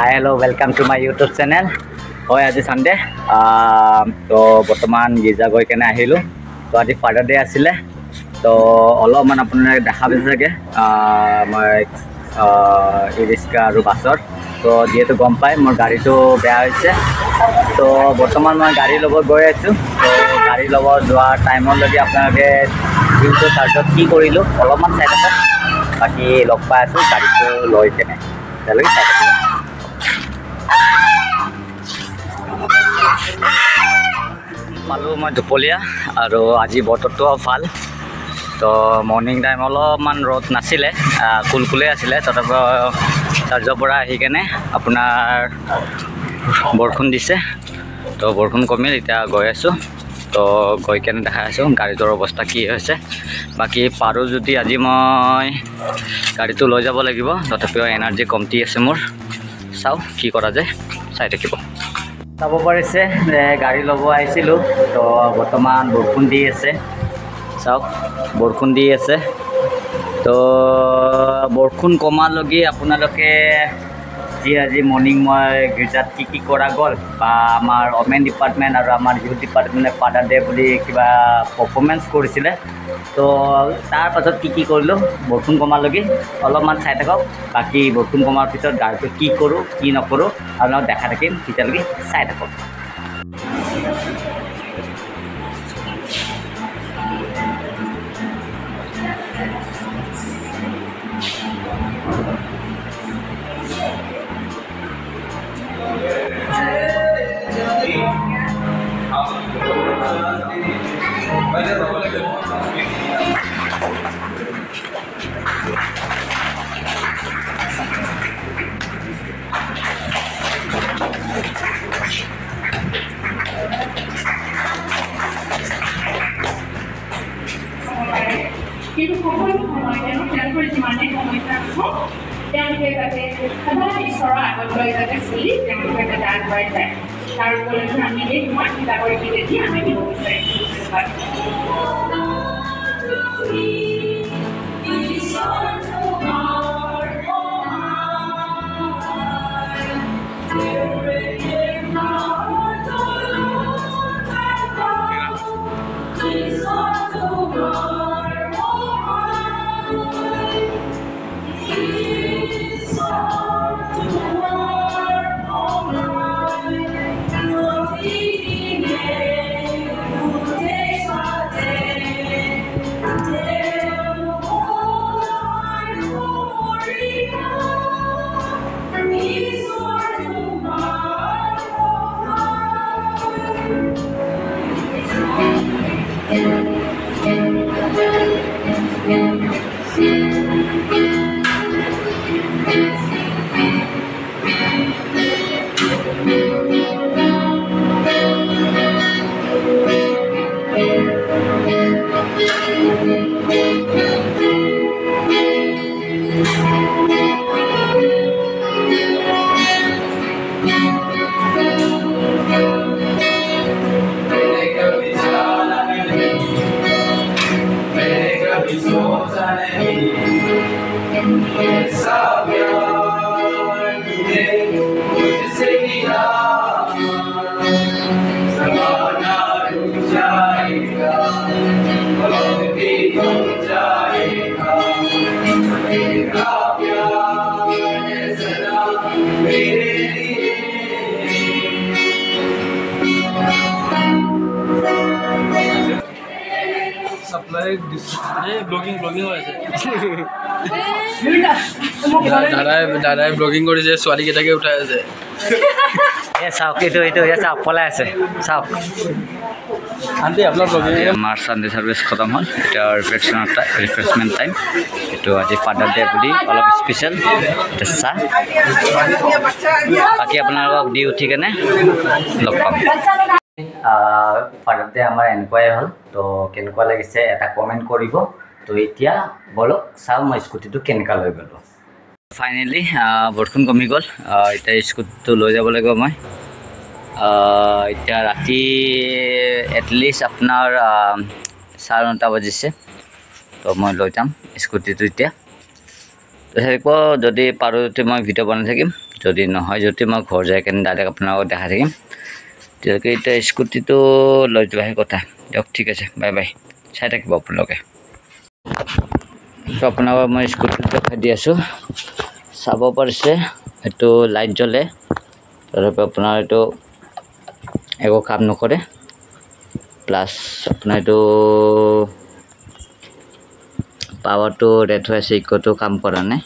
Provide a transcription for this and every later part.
Hi, hello, welcome to my YouTube channel. Hoy আজি Sunday. তো বৰ্তমান গিজা গৈ কেনে আহিলোঁ। তো আজি ফাদাৰ ডে আছিলে। তো অলপমান আপোনালোকে দেখা পাইছে চাগে মই ই ৰিক্সা আৰু বাছৰ। তো যিহেতু গম পায় মোৰ গাড়ীটো বেয়া হৈছে। তো বৰ্তমান মই গাড়ী ল'ব গৈ আছোঁ। তো গাড়ী ল'ব যোৱাৰ টাইমলৈকে আপোনালোকে দিনটো চাৰ্জত কি কৰিলোঁ অলপমান চাই থাকক। বাকী লগ পাই আছোঁ গাড়ীটো লৈ কেনে তেওঁলোকে চাই থাকিব। পালোঁ মই দুপৰীয়া আৰু আজি বতৰটোও ভাল। তো মৰ্ণিং টাইম অলপমান ৰ'দ নাছিলে, কুলকুলে আছিলে। তথাপিও চাৰ্জৰ পৰা আহি কেনে আপোনাৰ বৰষুণ দিছে। তো বৰষুণ কমিল, এতিয়া গৈ আছোঁ। তো গৈ কেনে দেখাই আছোঁ গাড়ীটোৰ অৱস্থা কি হৈছে। বাকী পাৰোঁ যদি আজি মই গাড়ীটো লৈ যাব লাগিব, তথাপিও এনাৰ্জি কমটি আছে মোৰ। চাওঁ কি কৰা যায়, চাই থাকিব। চাব পাৰিছে যে গাড়ী ল'ব আহিছিলোঁ। তো বৰ্তমান বৰষুণ দি আছে, চাওক বৰষুণ দি আছে। তো বৰষুণ কমালৈকে আপোনালোকে আজি মৰ্ণিং মই গীৰ্জাত কি কৰা গ'ল বা আমাৰ ওমেন ডিপাৰ্টমেণ্ট আৰু আমাৰ ইউথ ডিপাৰ্টমেণ্টে ফাদাৰ ডে বুলি কিবা পাৰফৰ্মেঞ্চ কৰিছিলে। তো তাৰ পাছত কি কৰিলোঁ বৰষুণ কমালৈকে অলপমান চাই থাকক। বাকী বৰষুণ কমাৰ পিছত গাড়ীটো কি কৰোঁ কি নকৰোঁ আপোনালোকক দেখা থাকিম, তেতিয়ালৈকে চাই থাকক। কিন্তু সকলো সময় তেওঁলোকৰ যিমানেই সমস্যা নহওক তেওঁলোকে যাতে সদায় ঈশ্বৰৰ আগত লৈ যাতে চলি তেওঁলোকে যাতে আগবাঢ়ি যায়। তাৰ উপলক্ষে আমি এই তোমাৰ কিতাপৰ যোগেদি আমি দিব দাদাই ব্লগিং কৰিছে, ছোৱালীকেইটাকে উঠাই আছে। চাওক এইটো চাওক পলাই আছে, চাওক আণ্টি আপোনাৰ ব্লগিং। আমাৰ চানডে ছাৰ্ভিচ খতম হ'ল, এতিয়া ৰিফ্ৰেছমেণ্ট টাইম। এইটো আজি ফাদাৰ ডে বুলি অলপ স্পেচিয়েল এটা চাহ। বাকী আপোনালোকক দি উঠি কেনে লগ পাম। ফাদাৰ ডে আমাৰ এনেকুৱাই হ'ল। তো কেনেকুৱা লাগিছে এটা কমেণ্ট কৰিব। তো এতিয়া বলক চাওঁ মই স্কুটিটো কেনেকুৱা লৈ গ'লোঁ। ফাইনেলি বৰষুণ কমি গ'ল। এতিয়া স্কুটিটো লৈ যাব লাগিব মই। এতিয়া ৰাতি এটলিষ্ট আপোনাৰ 9:30 বাজিছে। তো মই লৈ যাম স্কুটিটো এতিয়া। থাকিব যদি পাৰোঁ যদি মই ভিডিঅ' বনাই থাকিম যদি নহয় যদি মই ঘৰ যাই কেনে ডাইৰেক্ট আপোনালোকক দেখাই থাকিম তেওঁলোকে এতিয়া স্কুটিটো লৈ যোৱাহে কথা দিয়ক ঠিক আছে বাই বাই চাই থাকিব আপোনালোকে তো আপোনালোকক মই স্কুটিটো দেখাই দি আছোঁ চাব পাৰিছে এইটো লাইট জ্বলে তথাপি আপোনাৰ এইটো একো কাম নকৰে প্লাছ আপোনাৰ এইটো পাৱাৰটো ৰেড হৈ আছে ইকোটো কাম কৰা নাই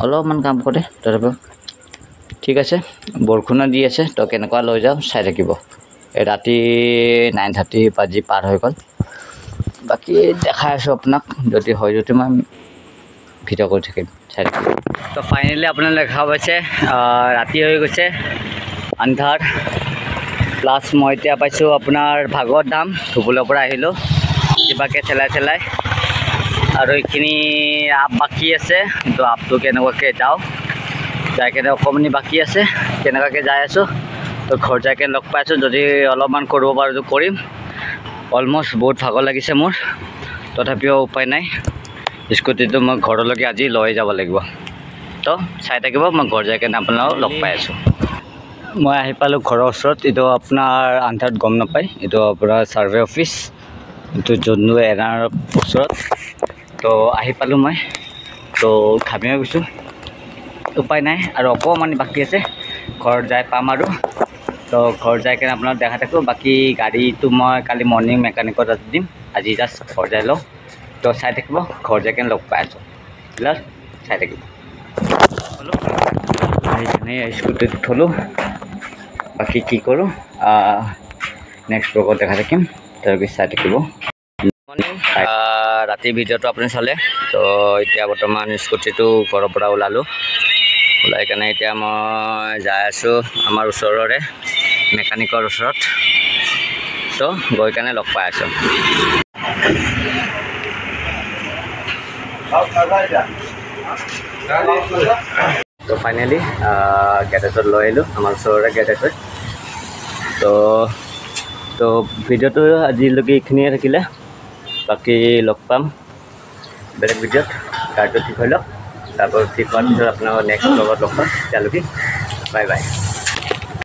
অলপমান কাম কৰে তথাপি ঠিক আছে বৰষুণো দি আছে তো কেনেকুৱা লৈ যাওঁ চাই থাকিব এই ৰাতি 9:30 বাজি পাৰ হৈ গ'ল বাকী দেখাই আছোঁ আপোনাক যদি হয় যদি মই ভিডিঅ' কৰি থাকিম চাই থাকিব তো ফাইনেলি আপোনাৰ দেখা পাইছে ৰাতি হৈ গৈছে আন্ধাৰ প্লাছ মই এতিয়া পাইছোঁ আপোনাৰ ভাগৱত ধাম ধুবুলৰ পৰা আহিলোঁ কিবাকৈ ঠেলাই আৰু এইখিনি আপ বাকী আছে তো আপটো কেনেকুৱাকৈ যাওঁ যাই কেনে অকণমানি বাকী আছে কেনেকুৱাকৈ যাই আছোঁ তো ঘৰ যাই কেনে লগ পাইছোঁ যদি অলপমান কৰিব পাৰোঁ কৰিম অলমষ্ট বহুত ভাগৰ লাগিছে মোৰ তথাপিও উপায় নাই স্কুটিটো মই ঘৰলৈকে আজি লৈ যাব লাগিব তো চাই থাকিব মই ঘৰ যাই কেনে আপোনালোকক লগ পাই আছোঁ মই আহি পালোঁ ঘৰৰ ওচৰত এইটো আপোনাৰ আন্ধাৰত গম নাপায় এইটো আপোনাৰ ছাৰ্ভে অফিচ এইটো যোনটো এনাৰ ওচৰত তো আহি পালোঁ মই তো ঘামিও গৈছোঁ উপায় নাই আৰু অকণমান বাকী আছে ঘৰত যাই পাম আৰু তো ঘৰ যাই কেনে আপোনাক দেখাই থাকোঁ বাকী গাড়ীটো মই কালি মৰ্ণিং মেকানিকৰ তাত দিম আজি জাষ্ট ঘৰ যাই লওঁ তো চাই থাকিব ঘৰ যাই কেনে লগ পাই আছোঁ প্লাছ চাই থাকিব সেইকাৰণে স্কুটিত থলোঁ বাকী কি কৰোঁ নেক্সট ব্লগত দেখা থাকিম তাৰপিছত চাই থাকিব ৰাতি ভিডিঅ'টো আপুনি চালে তো এতিয়া বৰ্তমান স্কুটিটো ঘৰৰ পৰা ওলালোঁ ওলাই কেনে এতিয়া মই যাই আছোঁ আমাৰ ওচৰৰে মেকানিকৰ ওচৰত তো গৈ কেনে লগ পাই আছোঁ তো ফাইনেলি গেৰেজত লৈ আহিলোঁ আমাৰ ওচৰৰে গেৰেজত তো ভিডিঅ'টো আজিলৈকে এইখিনিয়ে থাকিলে বাকী লগ পাম বেলেগ ভিডিঅ'ত গাড়ীটো ঠিক হৈ লওক তাৰপৰা ঠিক হোৱাৰ পিছত আপোনালোকৰ নেক্সট ব্লগত লগ পাম তেতিয়ালৈকে বাই বাই